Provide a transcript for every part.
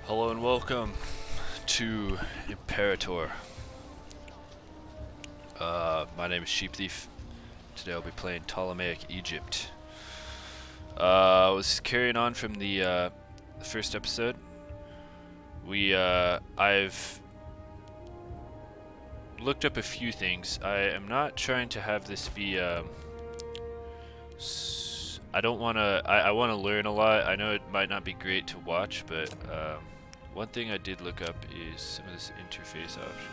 Hello and welcome to Imperator. My name is Sheep Thief. Today I'll be playing Ptolemaic Egypt. I was carrying on from the first episode. I've looked up a few things. I am not trying to have this be I don't want to. I want to learn a lot. I know it might not be great to watch, but one thing I did look up is some of this interface option.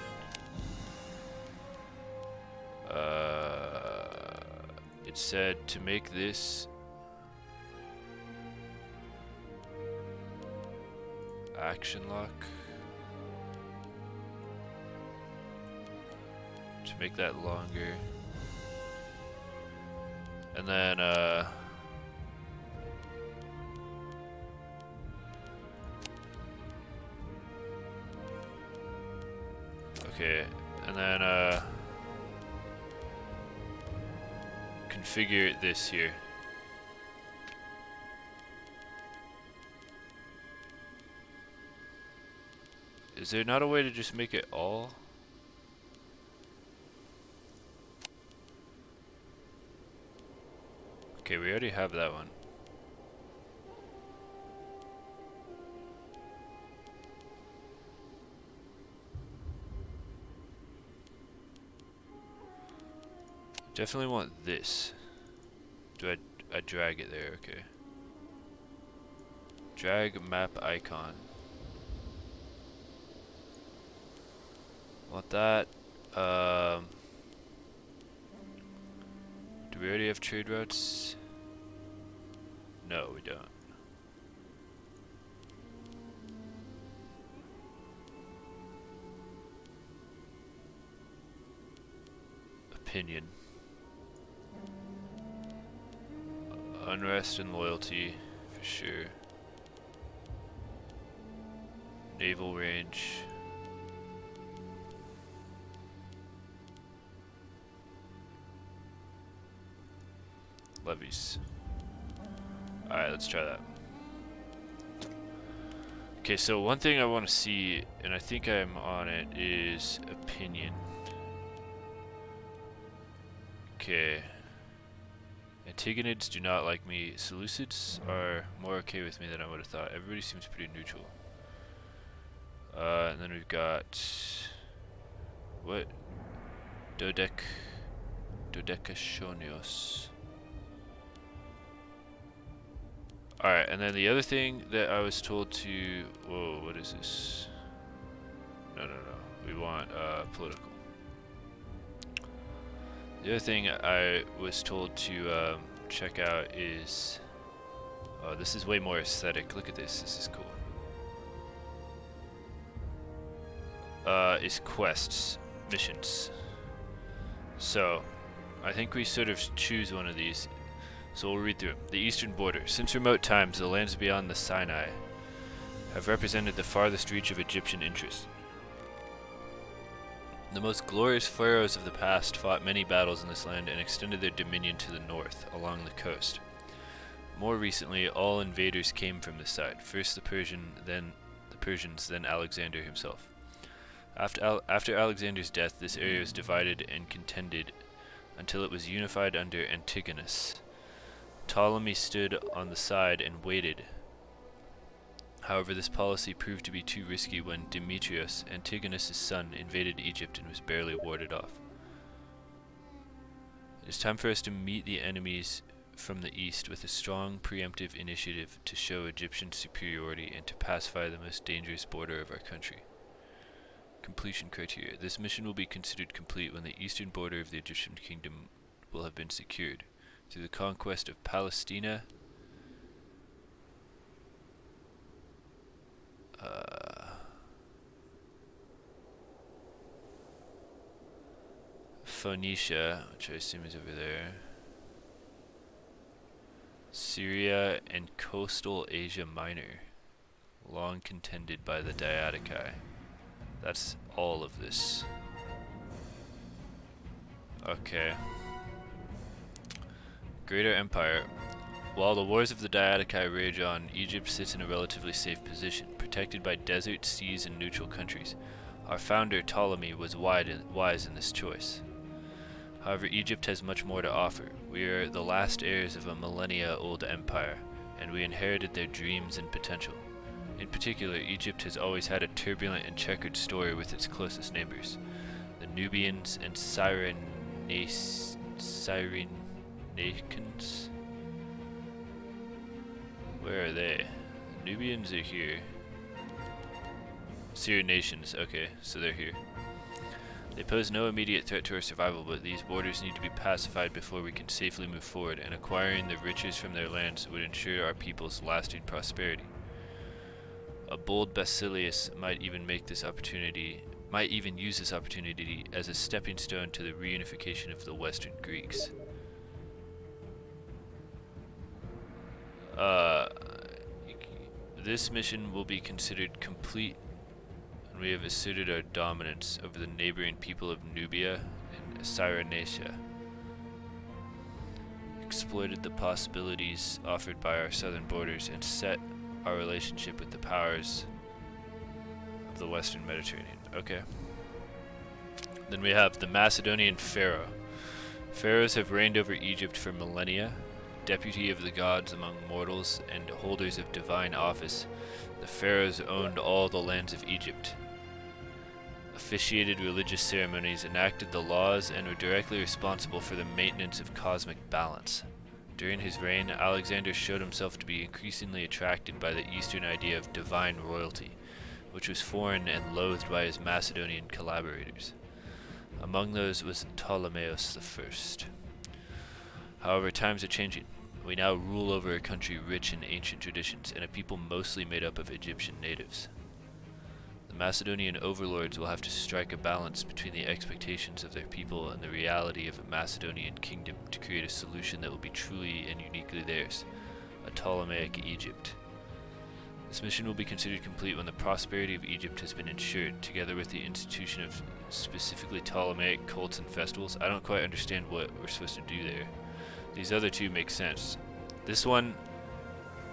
It said to make this action lock, to make that longer, and then okay, and then configure this here. Is there not a way to just make it all? Okay, we already have that one. Definitely want this. Do I drag it there? Okay. Drag map icon. Want that. Do we already have trade routes? No, we don't. Opinion. Unrest and loyalty, for sure. Naval range. Levies. Alright, let's try that. Okay, so one thing I want to see, and I think I'm on it, is opinion. Okay. Antigonids do not like me. Seleucids are more okay with me than I would have thought. Everybody seems pretty neutral. And then we've got what? Dodecashonios. Alright, and then the other thing that I was told to... Whoa, what is this? No. We want political. The other thing I was told to check out is... Oh, this is way more aesthetic. Look at this. This is cool. Is quests. Missions. So, I think we sort of choose one of these. So we'll read through them. The eastern border. Since remote times, the lands beyond the Sinai have represented the farthest reach of Egyptian interest. The most glorious pharaohs of the past fought many battles in this land and extended their dominion to the north, along the coast. More recently, all invaders came from this side. First the Persians, then Alexander himself. After Alexander's death, this area was divided and contended until it was unified under Antigonus. Ptolemy stood on the side and waited. However, this policy proved to be too risky when Demetrius, Antigonus' son, invaded Egypt and was barely warded off. It is time for us to meet the enemies from the east with a strong preemptive initiative to show Egyptian superiority and to pacify the most dangerous border of our country. Completion criteria. This mission will be considered complete when the eastern border of the Egyptian kingdom will have been secured through the conquest of Palestina, Phoenicia, which I assume is over there, Syria, and coastal Asia Minor, long contended by the Diadochi. That's all of this. Okay. Greater Empire. While the wars of the Diadochi rage on, Egypt sits in a relatively safe position, protected by deserts, seas, and neutral countries. Our founder, Ptolemy, was wise in this choice. However, Egypt has much more to offer. We are the last heirs of a millennia-old empire, and we inherited their dreams and potential. In particular, Egypt has always had a turbulent and checkered story with its closest neighbors, the Nubians and Cyrenaians. Where are they? The Nubians are here. Cyrenaians, okay, so they're here. They pose no immediate threat to our survival, but these borders need to be pacified before we can safely move forward, and acquiring the riches from their lands would ensure our people's lasting prosperity. A bold Basilius might even use this opportunity as a stepping stone to the reunification of the Western Greeks. This mission will be considered complete when we have asserted our dominance over the neighboring people of Nubia and Cyrenaica, exploited the possibilities offered by our southern borders, and set our relationship with the powers of the Western Mediterranean. Okay. Then we have the Macedonian Pharaoh. Pharaohs have reigned over Egypt for millennia. Deputy of the gods among mortals and holders of divine office, the pharaohs owned all the lands of Egypt, officiated religious ceremonies, enacted the laws, and were directly responsible for the maintenance of cosmic balance. During his reign, Alexander showed himself to be increasingly attracted by the Eastern idea of divine royalty, which was foreign and loathed by his Macedonian collaborators. Among those was Ptolemaios I. However, times are changing. We now rule over a country rich in ancient traditions and a people mostly made up of Egyptian natives. The Macedonian overlords will have to strike a balance between the expectations of their people and the reality of a Macedonian kingdom to create a solution that will be truly and uniquely theirs, a Ptolemaic Egypt. This mission will be considered complete when the prosperity of Egypt has been ensured, together with the institution of specifically Ptolemaic cults and festivals. I don't quite understand what we're supposed to do there. These other two make sense. This one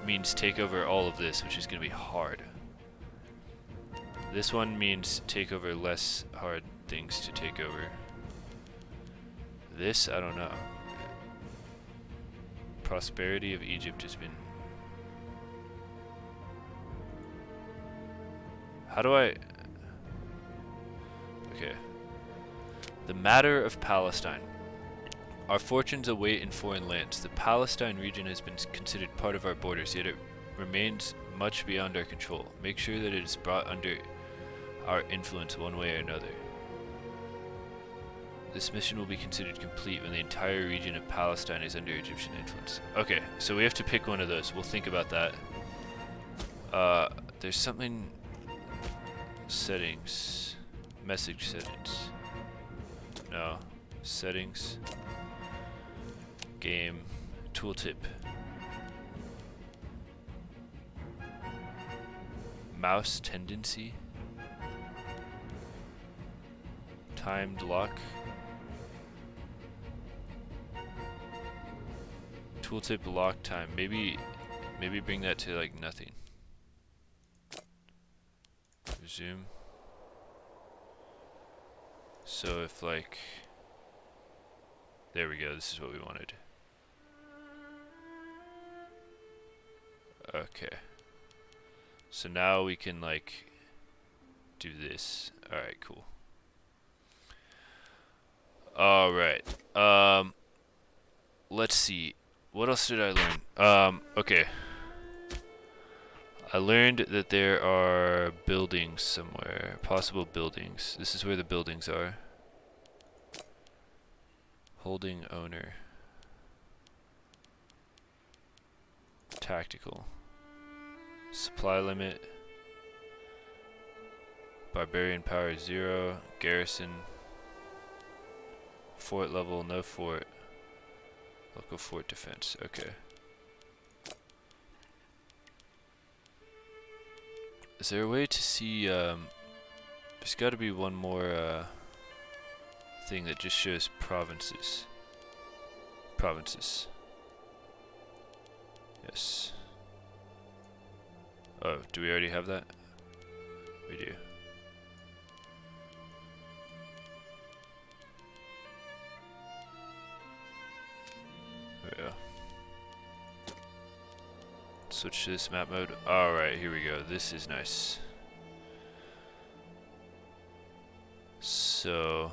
means take over all of this, which is going to be hard. This one means take over less hard things to take over. This, I don't know. Prosperity of Egypt has been... How do I... Okay. The Matter of Palestine. Our fortunes await in foreign lands. The Palestine region has been considered part of our borders, yet it remains much beyond our control. Make sure that it is brought under our influence one way or another. This mission will be considered complete when the entire region of Palestine is under Egyptian influence. Okay, so we have to pick one of those. We'll think about that. There's something... Settings. Message settings. No. Settings. Game. Tooltip. Mouse tendency. Timed lock. Tooltip lock time. Maybe bring that to like nothing. Resume. So if like... There we go, this is what we wanted. Okay. So now we can like do this. Alright, cool. Alright. Let's see. What else did I learn? Okay. I learned that there are buildings somewhere. Possible buildings. This is where the buildings are. Holding owner. Tactical. Supply limit. Barbarian power 0. Garrison. Fort level, no fort. Local fort defense, okay. Is there a way to see, there's gotta be one more, thing that just shows provinces. Provinces. Nice. Oh, do we already have that? We do. There we go. Switch to this map mode. Alright, here we go. This is nice. So...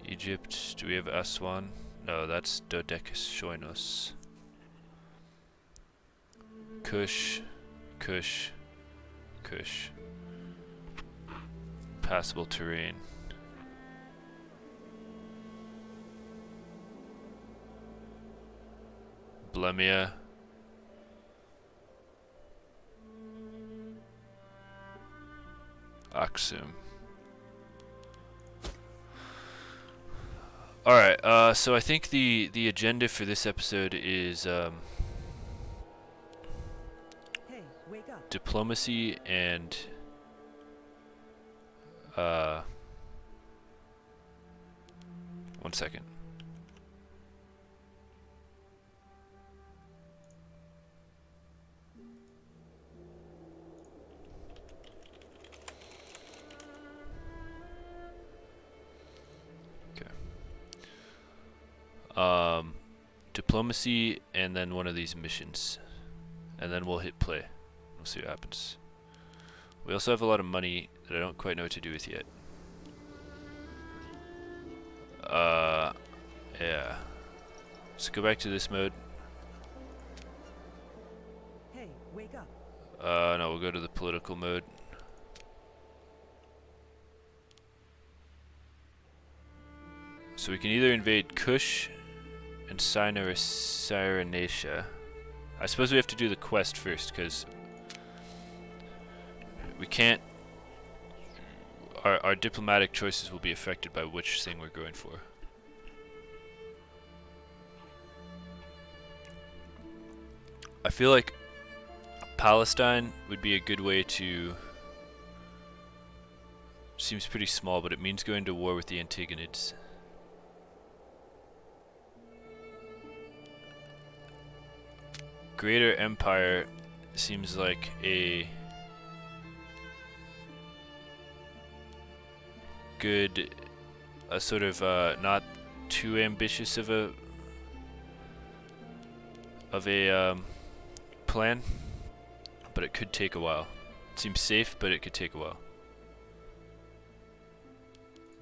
Egypt, do we have Aswan? No, that's Dodekashoinos. Kush, Kush, Kush. Passable terrain. Blemia. Aksum. Alright, so I think the agenda for this episode is Hey, wake up. diplomacy and one second. Diplomacy and then one of these missions. And then we'll hit play. We'll see what happens. We also have a lot of money that I don't quite know what to do with yet. Yeah. Let's go back to this mode. Hey, wake up. No, we'll go to the political mode. So we can either invade Kush and Cyrenaica. I suppose we have to do the quest first, because we can't... Our diplomatic choices will be affected by which thing we're going for. I feel like Palestine would be a good way to... Seems pretty small, but it means going to war with the Antigonids. Greater Empire seems like a good, sort of not too ambitious of a plan, but it could take a while. It seems safe, but it could take a while.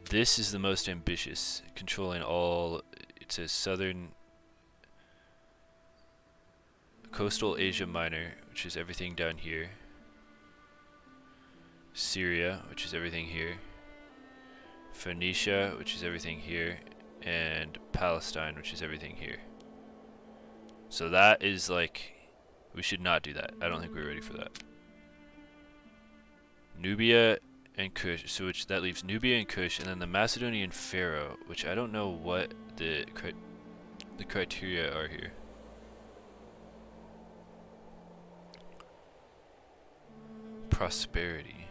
This is the most ambitious, controlling all. It says southern. Coastal Asia Minor, which is everything down here. Syria, which is everything here. Phoenicia, which is everything here. And Palestine, which is everything here. So that is like... We should not do that. I don't think we're ready for that. Nubia and Kush, so which that leaves Nubia and Kush, and then the Macedonian Pharaoh, which I don't know what the criteria are here. Prosperity.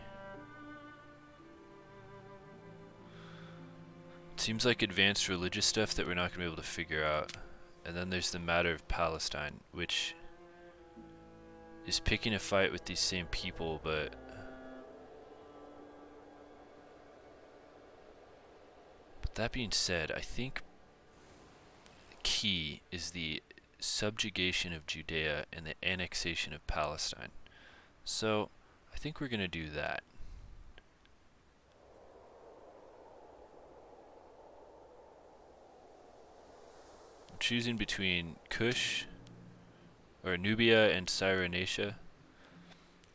Seems like advanced religious stuff that we're not going to be able to figure out. And then there's the Matter of Palestine, which is picking a fight with these same people, but that being said, I think key is the subjugation of Judea and the annexation of Palestine. So I think we're going to do that. I'm choosing between Kush or Nubia and Cyrenaica.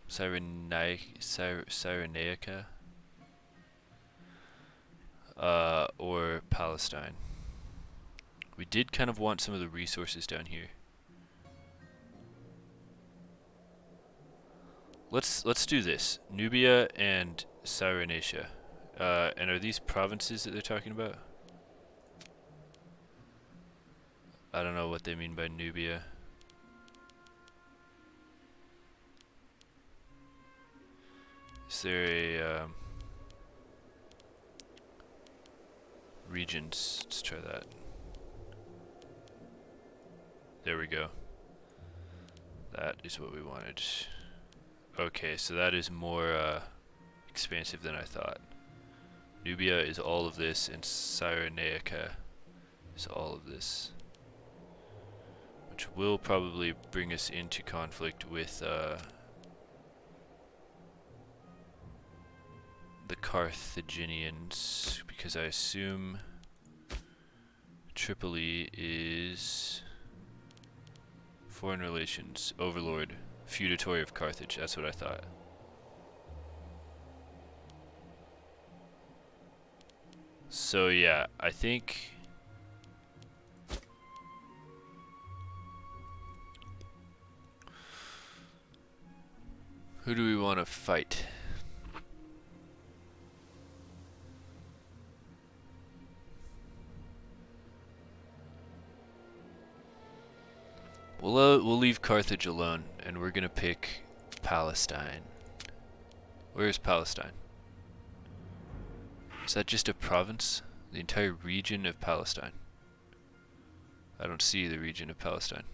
Cyrenaica. Or Palestine. We did kind of want some of the resources down here. Let's do this. Nubia and Cyrenaica. And are these provinces that they're talking about? I don't know what they mean by Nubia. Is there a regions? Let's try that. There we go. That is what we wanted. Okay, so that is more expansive than I thought. Nubia is all of this, and Cyrenaica is all of this, which will probably bring us into conflict with the Carthaginians, because I assume Tripoli is foreign relations, overlord, feudatory of Carthage. That's what I thought. So yeah, I think who do we want to fight? We'll leave Carthage alone, and we're gonna pick Palestine. Where's Palestine? Is that just a province? The entire region of Palestine? I don't see the region of Palestine.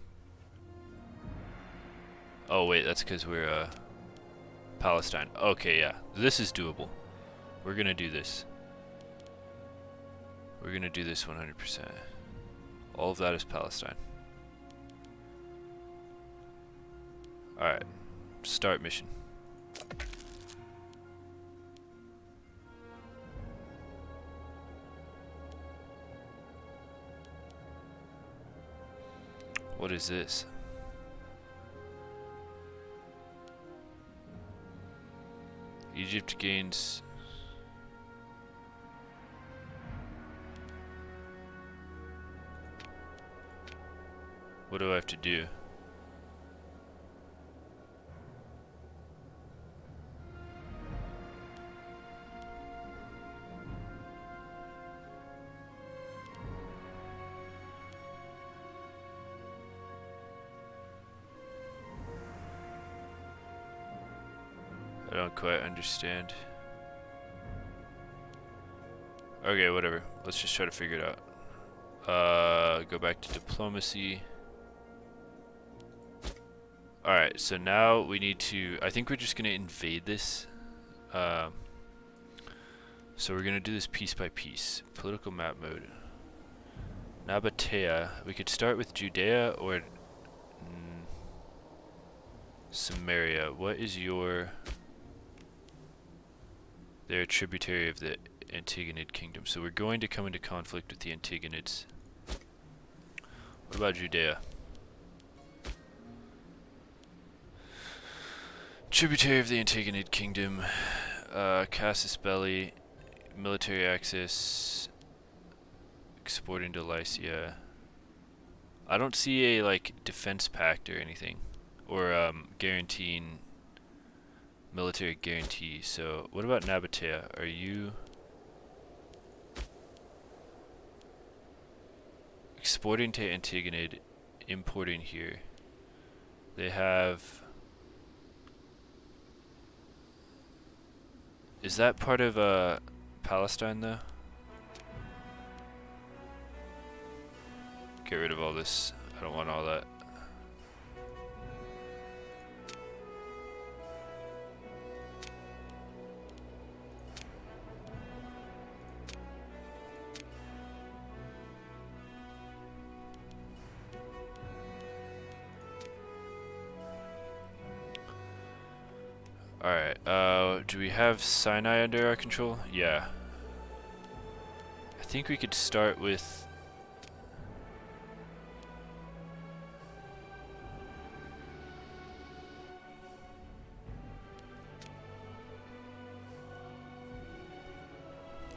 Oh wait, that's because we're Palestine. Okay, yeah, this is doable. We're gonna do this. We're gonna do this 100%. All of that is Palestine. Alright, start mission. What is this? Egypt gains... What do I have to do? I don't quite understand. Okay, whatever. Let's just try to figure it out. Go back to diplomacy. Alright, so now we need to... I think we're just going to invade this. So we're going to do this piece by piece. Political map mode. Nabatea. We could start with Judea or... Samaria. What is your... They're a tributary of the Antigonid kingdom. So we're going to come into conflict with the Antigonids. What about Judea? Tributary of the Antigonid kingdom. Casus Belli. Military access. Exporting to Lycia. I don't see a like defense pact or anything. Or guaranteeing military guarantee. So what about Nabatea? Are you exporting to Antigonid, importing here? They have... Is that part of Palestine though? Get rid of all this. I don't want all that. Alright, do we have Sinai under our control? Yeah. I think we could start with...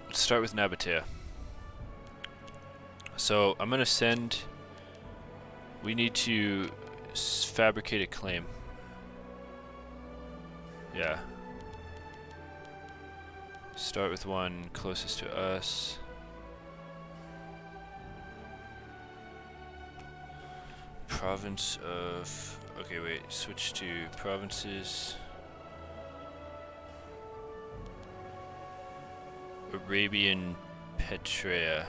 Let's start with Nabatea. So, I'm gonna send... We need to fabricate a claim. Yeah. Start with one closest to us. Province of... Okay, wait. Switch to provinces. Arabian Petrea.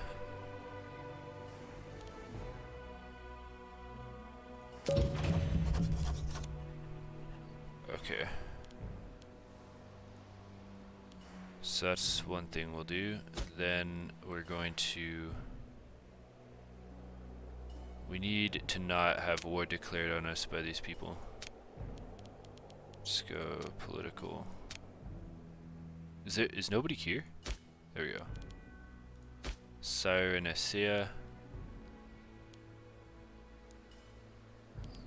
Okay. So that's one thing we'll do. Then we're going to... We need to not have war declared on us by these people. Let's go political. Is nobody here? There we go. Cyrenaica.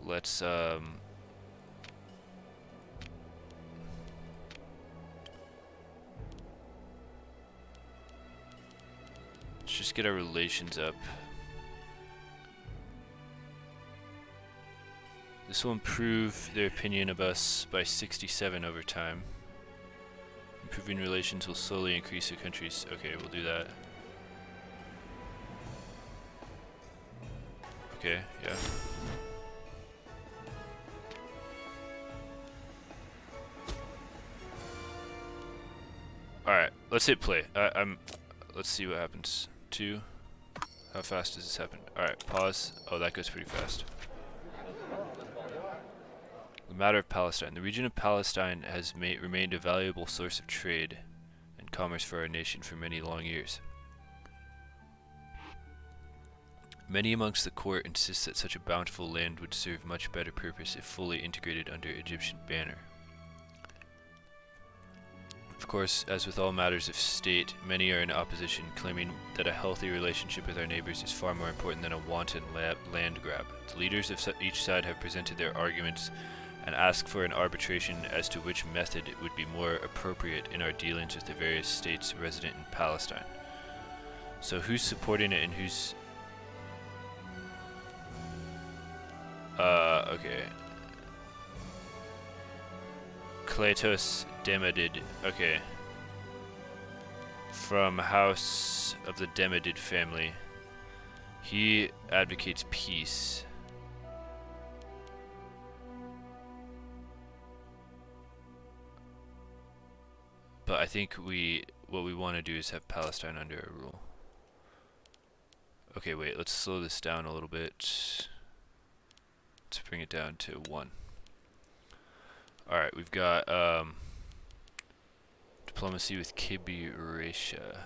Let's let's just get our relations up. This will improve their opinion of us by 67 over time. Improving relations will slowly increase the countries. Okay, we'll do that. Okay, yeah. Alright, let's hit play. Let's see what happens. 2. How fast does this happen? Alright, pause. Oh, that goes pretty fast. The Matter of Palestine. The region of Palestine has remained a valuable source of trade and commerce for our nation for many long years. Many amongst the court insist that such a bountiful land would serve much better purpose if fully integrated under Egyptian banner. Of course, as with all matters of state, many are in opposition, claiming that a healthy relationship with our neighbors is far more important than a wanton land grab. The leaders of each side have presented their arguments and asked for an arbitration as to which method would be more appropriate in our dealings with the various states resident in Palestine. So who's supporting it and who's... okay. Kletos Demodid, okay. From House of the Demodid family. He advocates peace. But I think what we want to do is have Palestine under our rule. Okay, wait, let's slow this down a little bit. Let's bring it down to 1. Alright, we've got diplomacy with Kibiratia.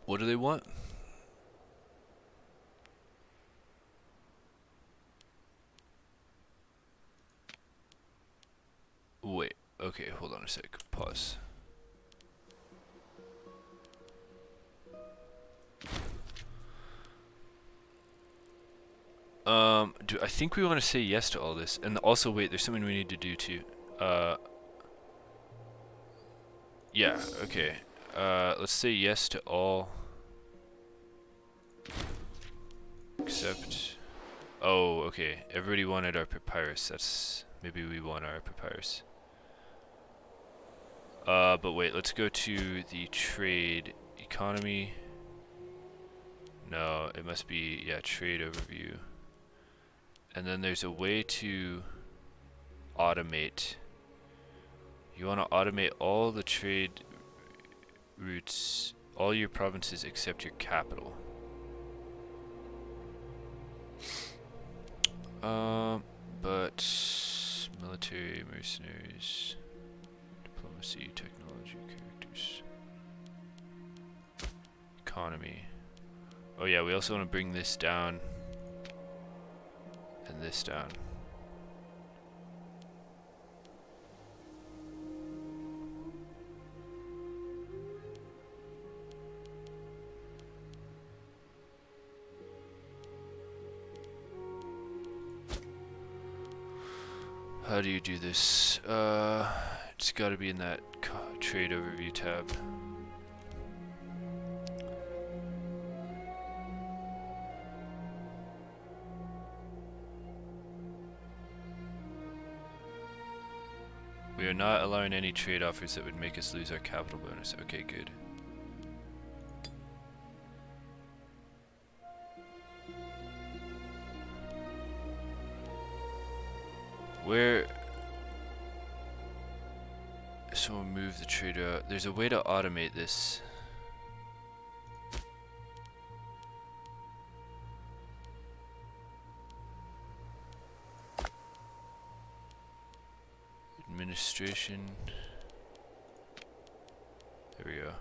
What do they want? Wait, okay, hold on a sec. Pause. I think we want to say yes to all this. And also, wait, there's something we need to do too. Yeah, okay. Let's say yes to all. Except... Oh, okay. Everybody wanted our papyrus. That's... Maybe we want our papyrus. But wait, let's go to the trade economy. No, it must be, yeah, trade overview. And then there's a way to automate. You want to automate all the trade routes, all your provinces except your capital. But military, mercenaries, diplomacy, technology, characters, economy. Oh yeah, we also want to bring this down and this down. How do you do this? It's got to be in that trade overview tab. We are not allowing any trade offers that would make us lose our capital bonus. Okay, good. Where... So we'll move the trader out. There's a way to automate this. Administration. There we go.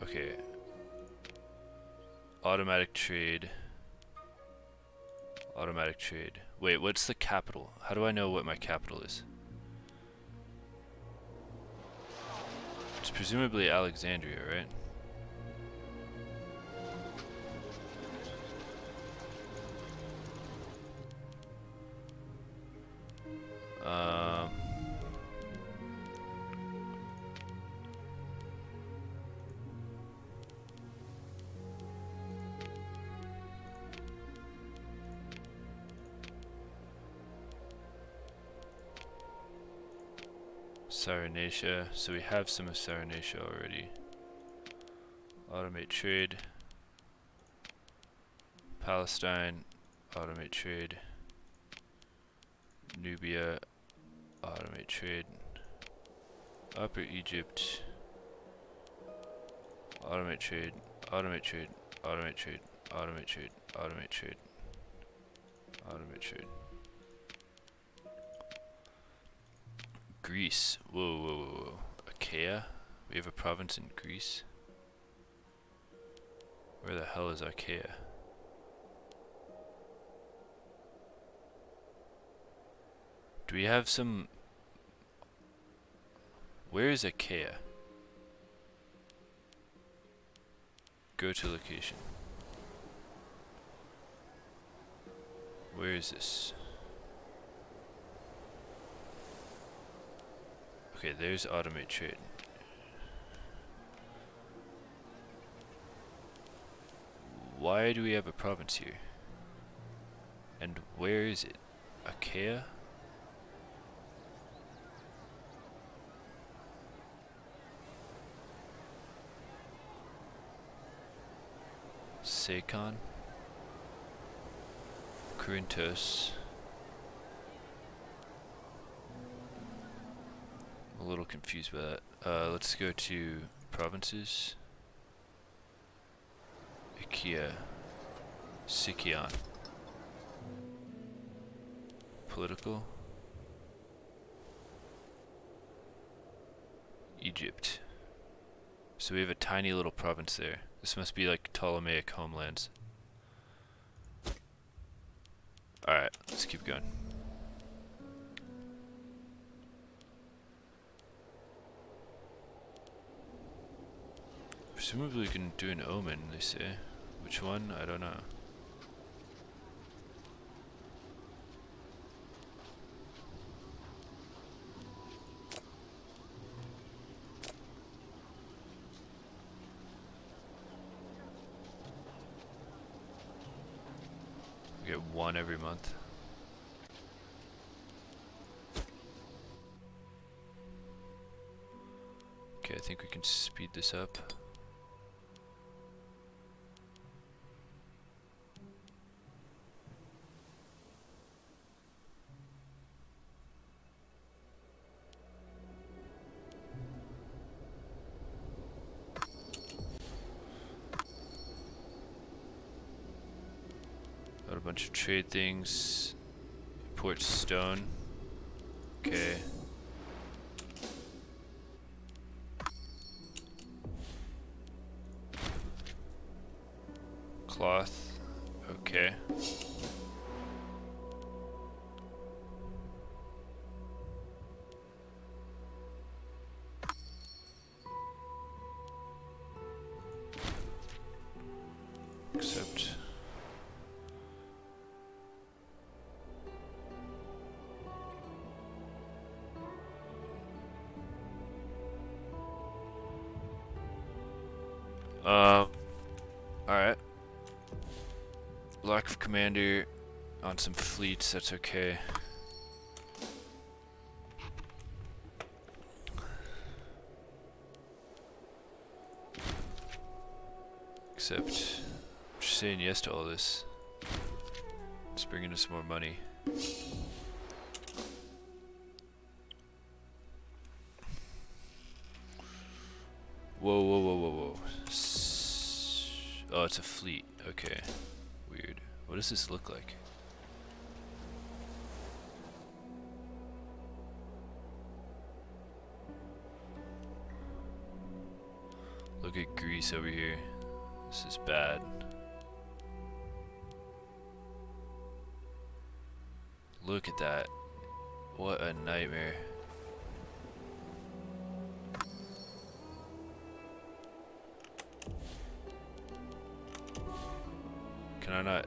Okay. Automatic trade. Automatic trade. Wait, what's the capital? How do I know what my capital is? It's presumably Alexandria, right? Cyrenaica, so we have some of Cyrenaica already. Automate trade. Palestine, automate trade. Nubia, automate trade. Upper Egypt, automate trade, automate trade, automate trade, automate trade, automate trade, automate trade. Greece. Whoa, whoa, whoa, whoa. Achaia? We have a province in Greece? Where the hell is Achaia? Do we have some... Where is Achaia? Go to location. Where is this? Okay, there's automate trade. Why do we have a province here? And where is it? Achaia? Sakon? Corinthos? I'm a little confused by that. Let's go to provinces. Achaia. Sicyon. Political. Egypt. So we have a tiny little province there. This must be like Ptolemaic homelands. Alright, let's keep going. Presumably we can do an omen, they say. Which one? I don't know. We get one every month. Okay, I think we can speed this up. Got a bunch of trade things. Import stone. Okay. Cloth. Okay. Accept. Alright. Lack of commander. on some fleets, that's okay. Except, just saying yes to all this. It's bringing us more money. Whoa, whoa, whoa, whoa, whoa. Oh, it's a fleet. Okay. Weird. What does this look like? Look at Greece over here. This is bad. Look at that. What a nightmare. Can I not?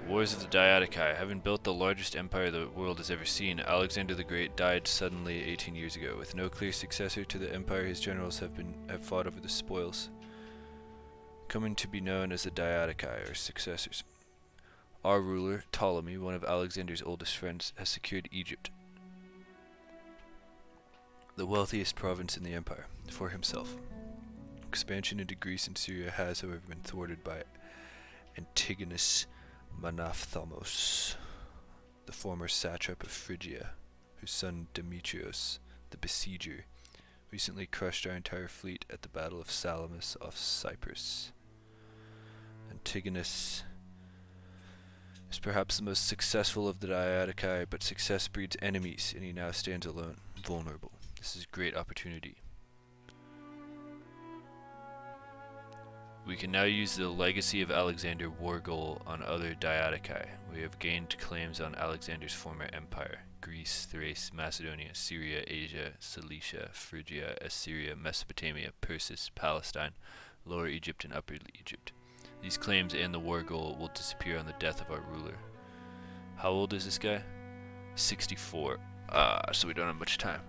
Wars of the Diadochi. Having built the largest empire the world has ever seen, Alexander the Great died suddenly 18 years ago. With no clear successor to the empire, his generals have fought over the spoils, coming to be known as the Diadochi, or successors. Our ruler, Ptolemy, one of Alexander's oldest friends, has secured Egypt, the wealthiest province in the empire, for himself. Expansion into Greece and Syria has, however, been thwarted by Antigonus Monophthalmos, the former satrap of Phrygia, whose son Demetrios, the besieger, recently crushed our entire fleet at the Battle of Salamis off Cyprus. Antigonus is perhaps the most successful of the Diadochi, but success breeds enemies, and he now stands alone, vulnerable. This is a great opportunity. We can now use the legacy of Alexander war goal on other Diadochi. We have gained claims on Alexander's former empire: Greece, Thrace, Macedonia, Syria, Asia, Cilicia, Phrygia, Assyria, Mesopotamia, Persis, Palestine, Lower Egypt, and Upper Egypt. These claims and the war goal will disappear on the death of our ruler. How old is this guy? 64. So we don't have much time.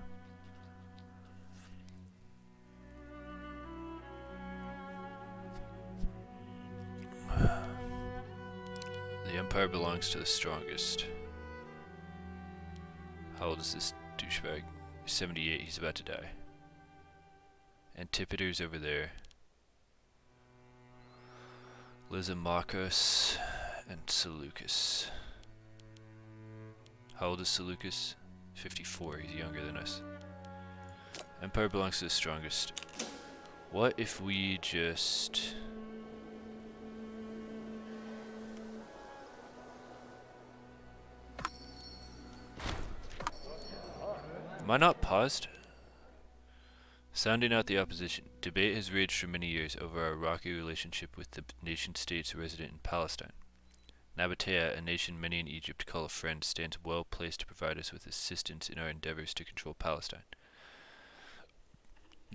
The empire belongs to the strongest. How old is this douchebag? 78, he's about to die. Antipater's over there. Lysimachus and Seleucus. How old is Seleucus? 54, he's younger than us. Empire belongs to the strongest. What if we just... Am I not paused? Sounding out the opposition. Debate has raged for many years over our rocky relationship with the nation-states resident in Palestine. Nabatea, a nation many in Egypt call a friend, stands well placed to provide us with assistance in our endeavors to control Palestine.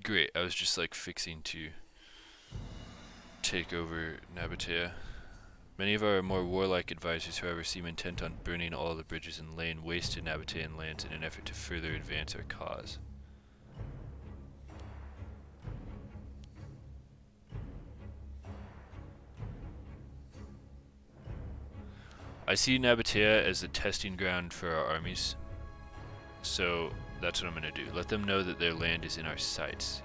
Great, I was just like fixing to take over Nabatea. Many of our more warlike advisors, however, seem intent on burning all the bridges and laying waste to Nabatean lands in an effort to further advance our cause. I see Nabatea as the testing ground for our armies, so that's what I'm going to do. Let them know that their land is in our sights.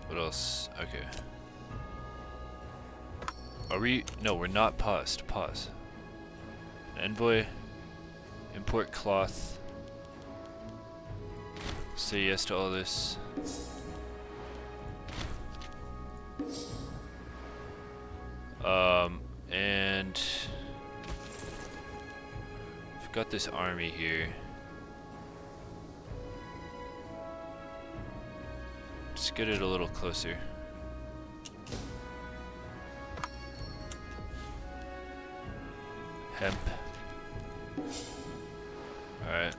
What else? Okay. Are we? No, we're not paused. Pause. Envoy. Import cloth. Say yes to all this. And we've got this army here. Let's get it a little closer. Hemp. Alright.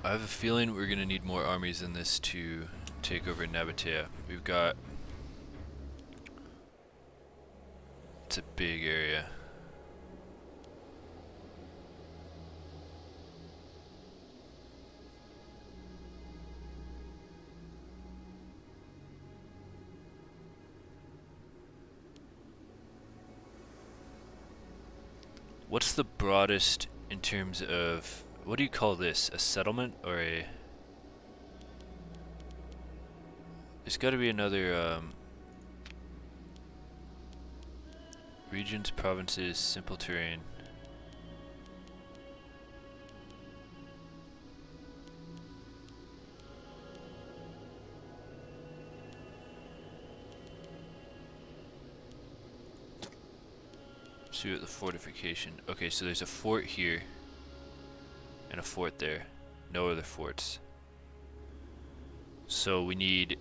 I have a feeling we're gonna need more armies than this to take over Nabatea. We've got... It's a big area. What's the broadest in terms of... What do you call this? A settlement or a... There's got to be another regions, provinces, simple terrain. See what the fortification. Okay, so there's a fort here and a fort there. No other forts. So we need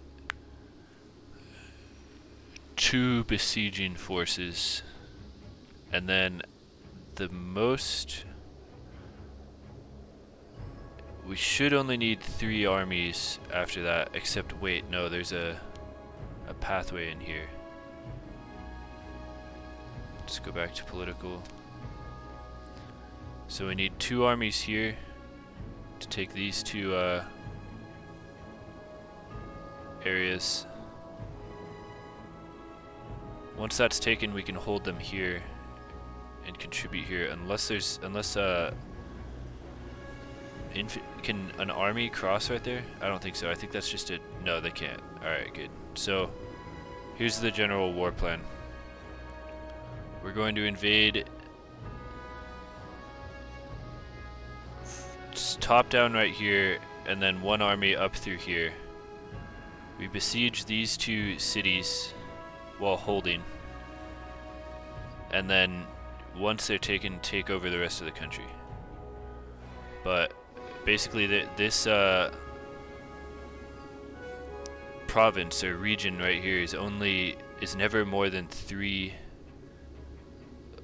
2 besieging forces, and then the most... We should only need 3 armies after that, except wait, no, there's a pathway in here. Let's go back to political. So we need 2 armies here to take these 2 areas. Once that's taken, we can hold them here and contribute here, unless can an army cross right there? I don't think so. I think that's just a... No, they can't. Alright, good. So, here's the general war plan. We're going to invade... top down right here, and then 1 army up through here. We besiege these 2 cities while holding, and then once they're taken, take over the rest of the country. But basically this province or region right here is never more than 3,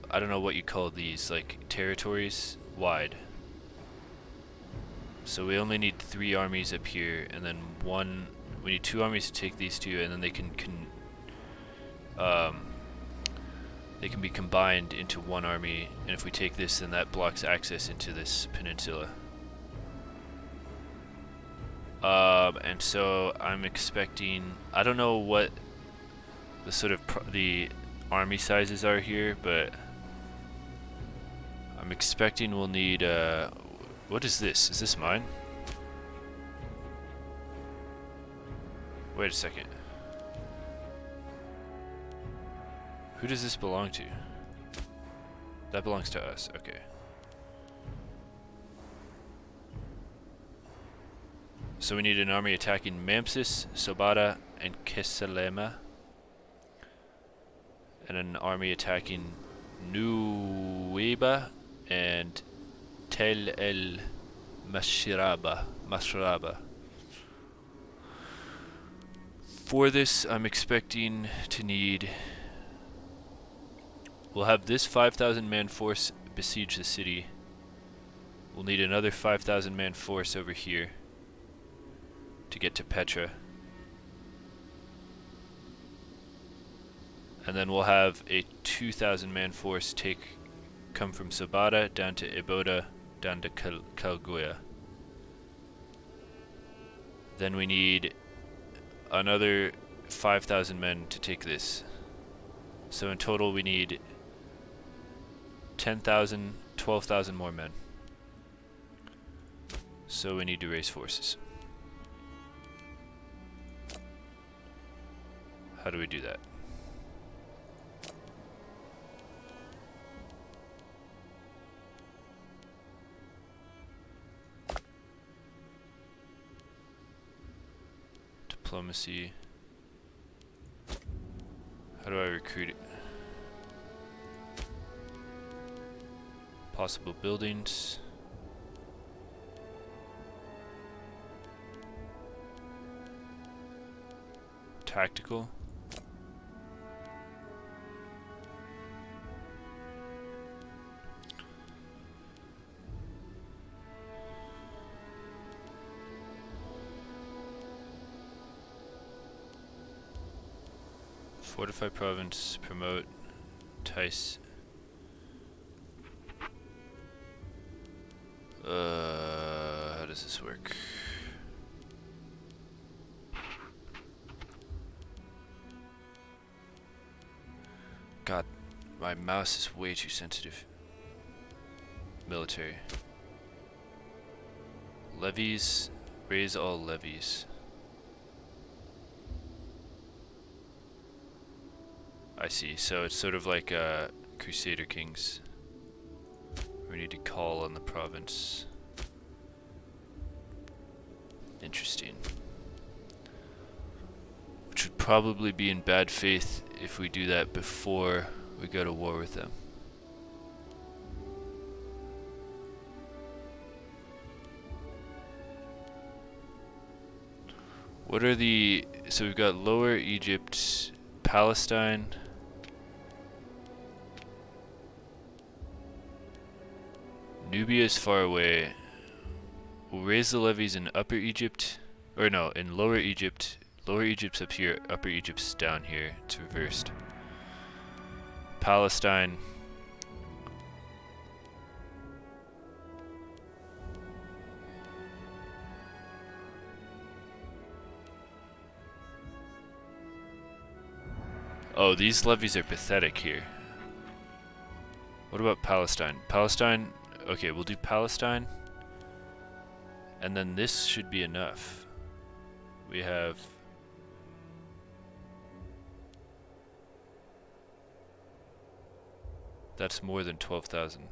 I don't know what you call these, like territories wide. So we only need 3 armies up here, and then we need 2 armies to take these 2, and then they can be combined into 1 army, and if we take this, then that blocks access into this peninsula. And so I'm expecting, I don't know what the sort of the army sizes are here, but I'm expecting we'll need, what is this? Is this mine? Wait a second. Who does this belong to? That belongs to us, okay. So we need an army attacking Memphis, Sobata, and Kesalema. And an army attacking Nuweiba and Tel el Mashraba. For this, I'm expecting to need... We'll have this 5,000 man force besiege the city. We'll need another 5,000 man force over here to get to Petra. And then we'll have a 2,000 man force come from Sabata down to Eboda, down to Kalgoya. Then we need another 5,000 men to take this. So in total we need 10,000, 12,000 more men. So we need to raise forces. How do we do that? Diplomacy. How do I recruit it? Possible buildings. Tactical. Fortify province, promote, Tice. How does this work? God, my mouse is way too sensitive. Military. Levies, raise all levies. I see, so it's sort of like Crusader Kings. We need to call on the province. Interesting. Which would probably be in bad faith if we do that before we go to war with them. What are the... So we've got Lower Egypt, Palestine. Nubia is far away. We'll raise the levies in Upper Egypt. Or no, in Lower Egypt. Lower Egypt's up here, Upper Egypt's down here. It's reversed. Palestine. Oh, these levies are pathetic here. What about Palestine? Palestine, okay, we'll do Palestine. And then this should be enough. We have... That's more than 12,000.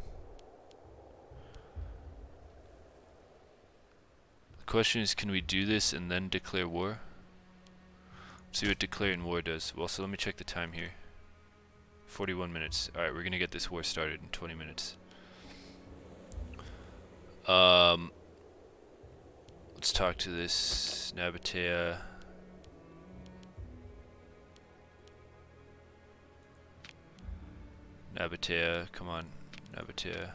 The question is, can we do this and then declare war? Let's see what declaring war does. Well, so let me check the time here. 41 minutes. Alright, we're gonna get this war started in 20 minutes. Let's talk to this Nabatea. Nabatea, come on, Nabatea.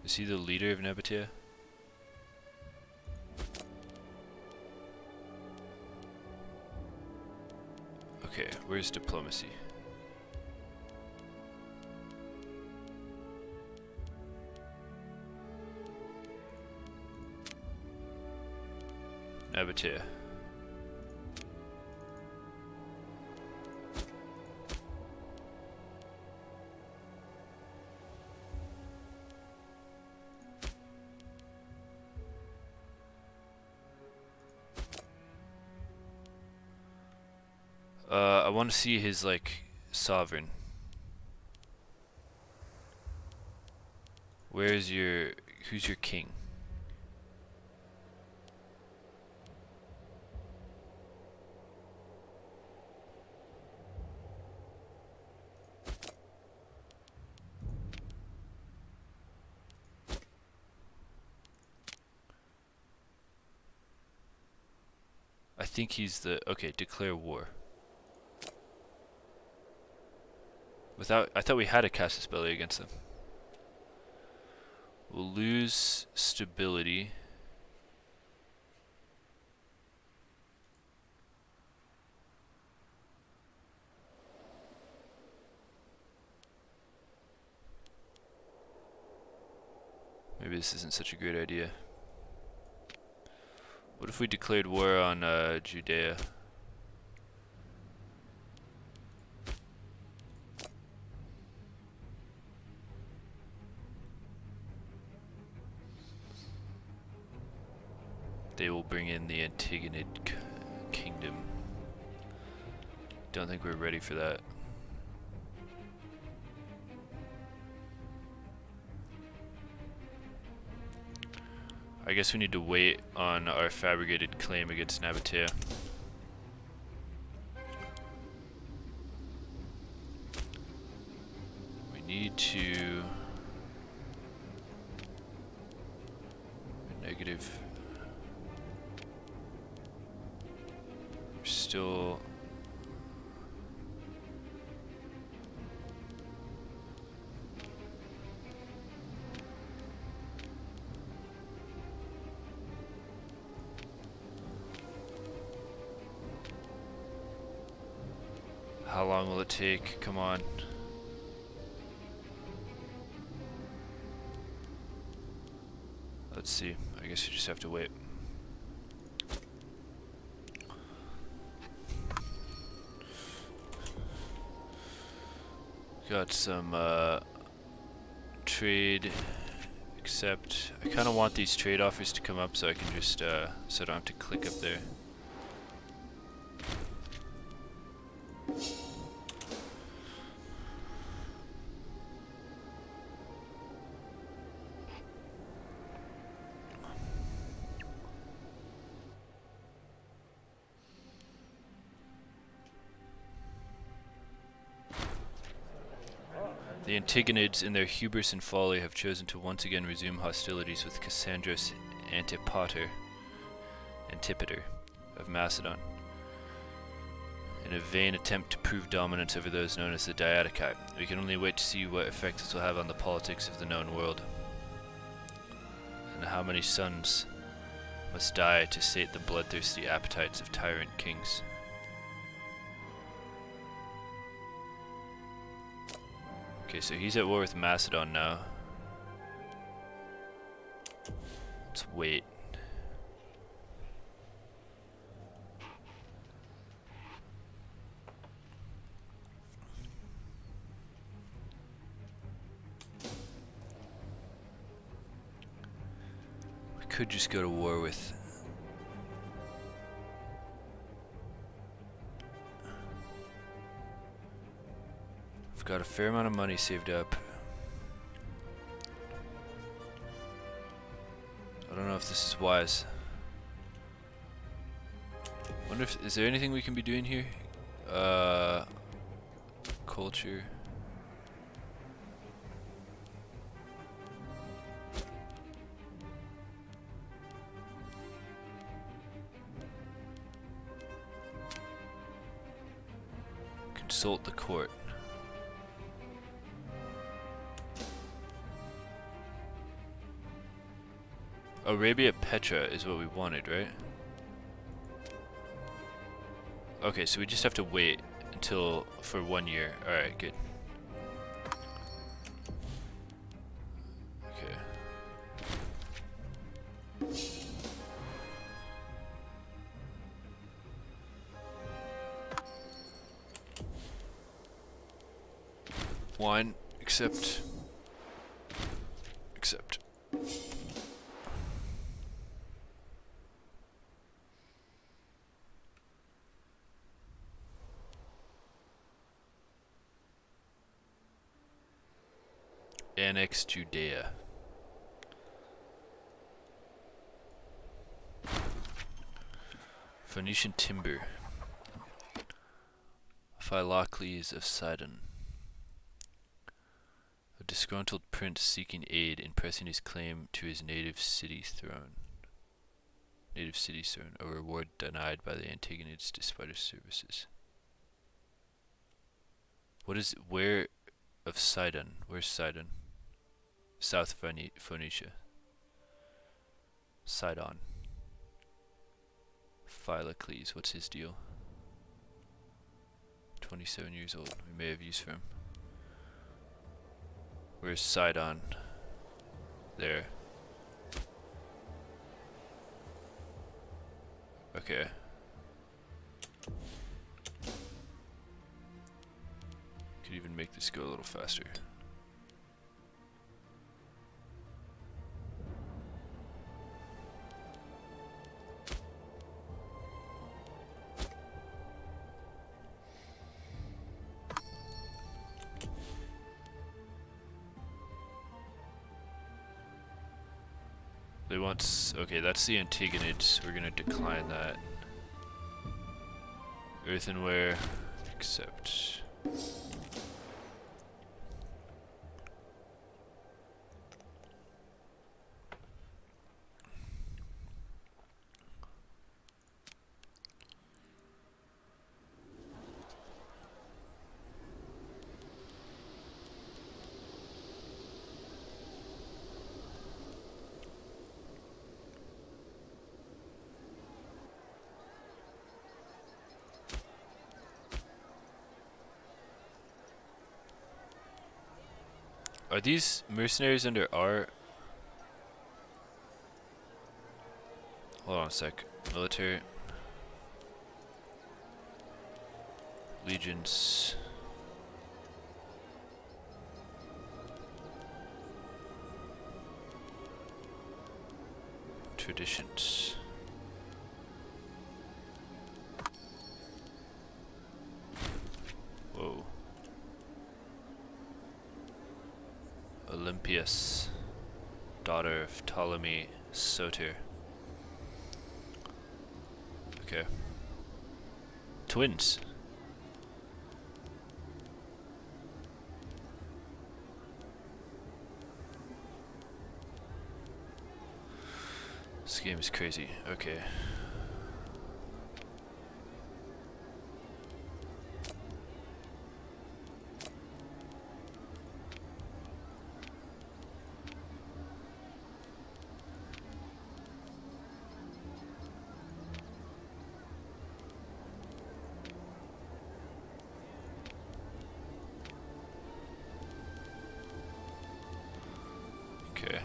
Is he the leader of Nabatea? Okay, where's diplomacy? Nabatea. I want to see his, like, sovereign. Who's your king? I think he's the... Okay, declare war. I thought we had a casus belli against them. We'll lose stability. Maybe this isn't such a great idea. What if we declared war on Judea? They will bring in the Antigonid kingdom. Don't think we're ready for that. I guess we need to wait on our fabricated claim against Nabatea. We need to... Negative... We're still... How long will it take? Come on. Let's see. I guess you just have to wait. Got some trade, except I kind of want these trade offers to come up so I can just so I don't have to click up there. The Antigonids, in their hubris and folly, have chosen to once again resume hostilities with Cassandros Antipater of Macedon, in a vain attempt to prove dominance over those known as the Diadochi. We can only wait to see what effect this will have on the politics of the known world, and how many sons must die to sate the bloodthirsty appetites of tyrant kings. Okay, so he's at war with Macedon now. Let's wait. We could just go to war with... Got a fair amount of money saved up. I don't know if this is wise. Wonder if is there anything we can be doing here? Culture. Consult the court. Arabia Petra is what we wanted, right? Okay, so we just have to wait until for 1 year. Alright, good. Okay. Wine, accept. Accept. Annex Judea. Phoenician timber. Philocles of Sidon. A disgruntled prince seeking aid in pressing his claim to his native city's throne. A reward denied by the Antagonids despite his services. What is where of Sidon? Where's Sidon? South Phoenicia. Sidon. Philocles, what's his deal? 27 years old. We may have use for him. Where's Sidon? There. Okay. Could even make this go a little faster. They want... okay, that's the Antagonids. We're gonna decline that. Earthenware. Accept. Are these mercenaries under our... Hold on a sec. Military. Legions. Traditions. Whoa. Olympias, daughter of Ptolemy Soter. Okay. Twins. This game is crazy. Okay. Okay.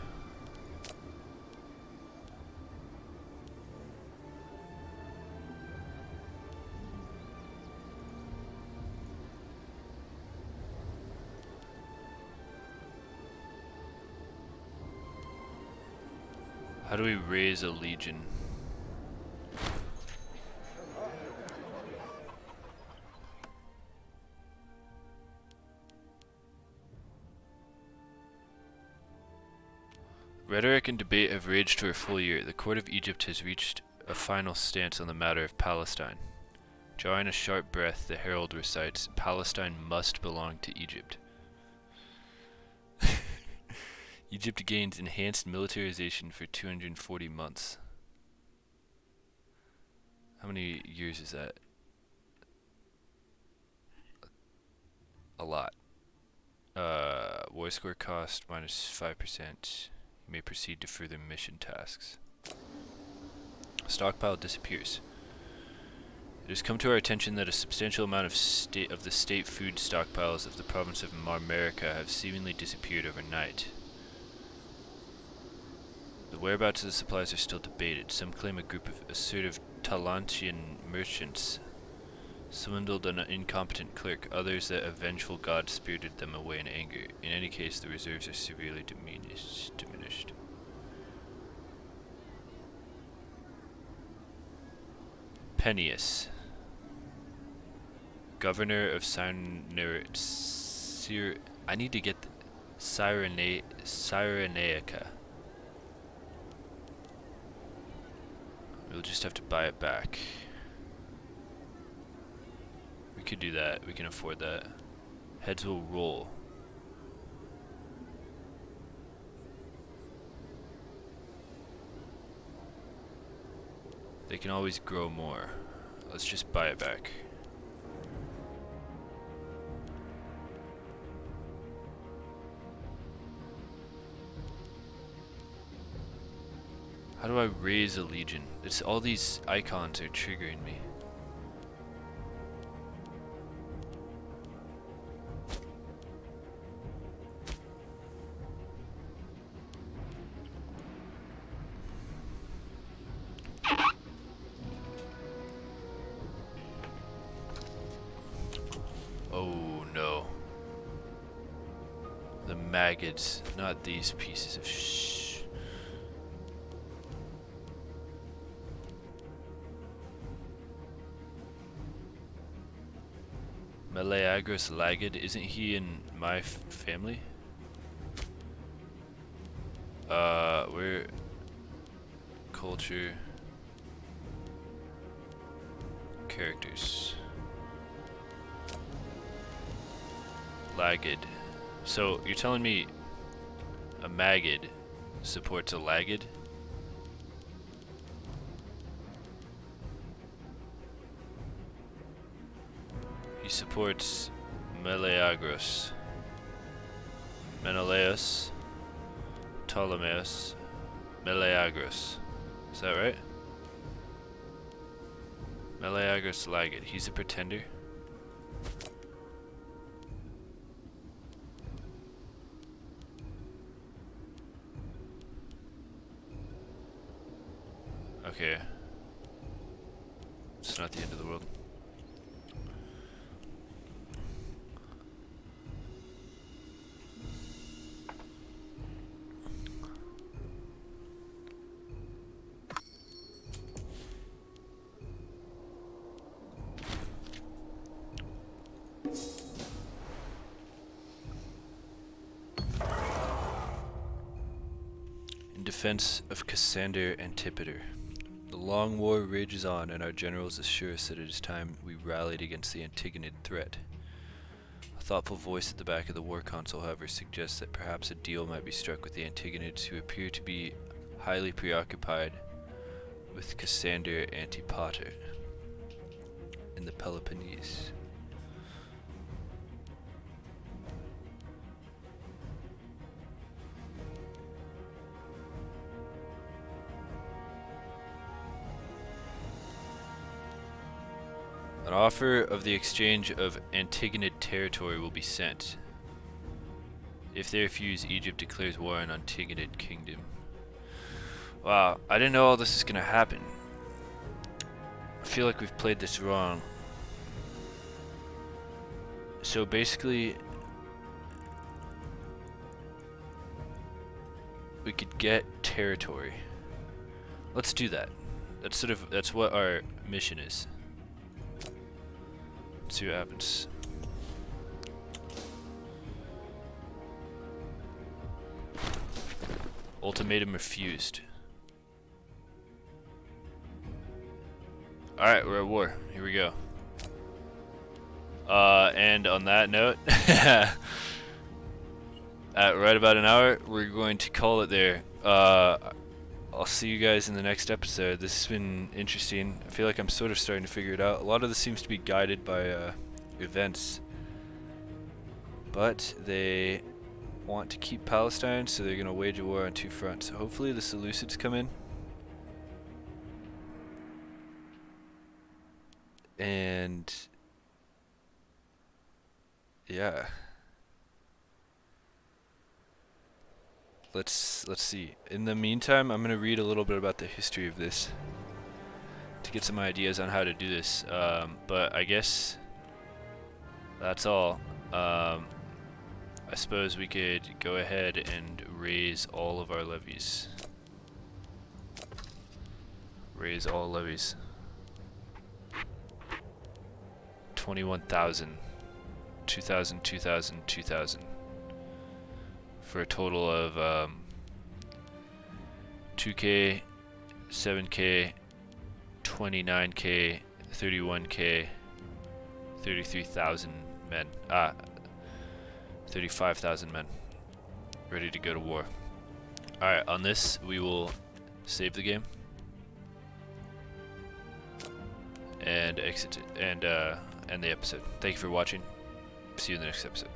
How do we raise a legion? Rhetoric and debate have raged for a full year. The court of Egypt has reached a final stance on the matter of Palestine. Drawing a sharp breath, the herald recites, Palestine must belong to Egypt. Egypt gains enhanced militarization for 240 months. How many years is that? A lot. War score cost minus 5%. You may proceed to further mission tasks. Stockpile disappears. It has come to our attention that a substantial amount of the state food stockpiles of the province of Marmarica have seemingly disappeared overnight. The whereabouts of the supplies are still debated. Some claim a group of assertive Talantian merchants swindled an incompetent clerk, others that a vengeful god spirited them away in anger. In any case, the reserves are severely diminished. Pennius, governor of I need to get Cyrenaica. We'll just have to buy it back. We could do that. We can afford that. Heads will roll. They can always grow more. Let's just buy it back. How do I raise a legion? It's all these icons are triggering me. Oh no. The maggots, not these pieces of Meleagros Lagged, isn't he in my family? We're culture characters. Lagged. So you're telling me a Maggid supports a Lagged? He supports Meleagros, Menelaus, Ptolemaios, Meleagros. Is that right? Meleagros Lagged. He's a pretender? Okay. It's not the end of the world. In defense of Cassander Antipater. The long war rages on, and our generals assure us that it is time we rallied against the Antigonid threat. A thoughtful voice at the back of the war console, however, suggests that perhaps a deal might be struck with the Antigonids, who appear to be highly preoccupied with Cassander Antipater in the Peloponnese. An offer of the exchange of Antigonid territory will be sent. If they refuse, Egypt declares war on Antigonid kingdom. Wow, I didn't know all this is gonna happen. I feel like we've played this wrong. So basically, we could get territory. Let's do that. That's what our mission is. Let's see what happens. Ultimatum refused. Alright, we're at war. Here we go. And on that note, at right about an hour, we're going to call it there. I'll see you guys in the next episode. This has been interesting. I feel like I'm sort of starting to figure it out. A lot of this seems to be guided by events. But they want to keep Palestine, so they're going to wage a war on two fronts. So hopefully the Seleucids come in. And yeah. Let's see. In the meantime, I'm going to read a little bit about the history of this to get some ideas on how to do this. But I guess that's all. I suppose we could go ahead and raise all of our levies. Raise all levies. 21,000, 2,000, 2,000, 2,000. For a total of 2K, 7K, 29K, 31K, 33,000 men. 35,000 men ready to go to war. Alright, on this we will save the game and exit it and end the episode. Thank you for watching. See you in the next episode.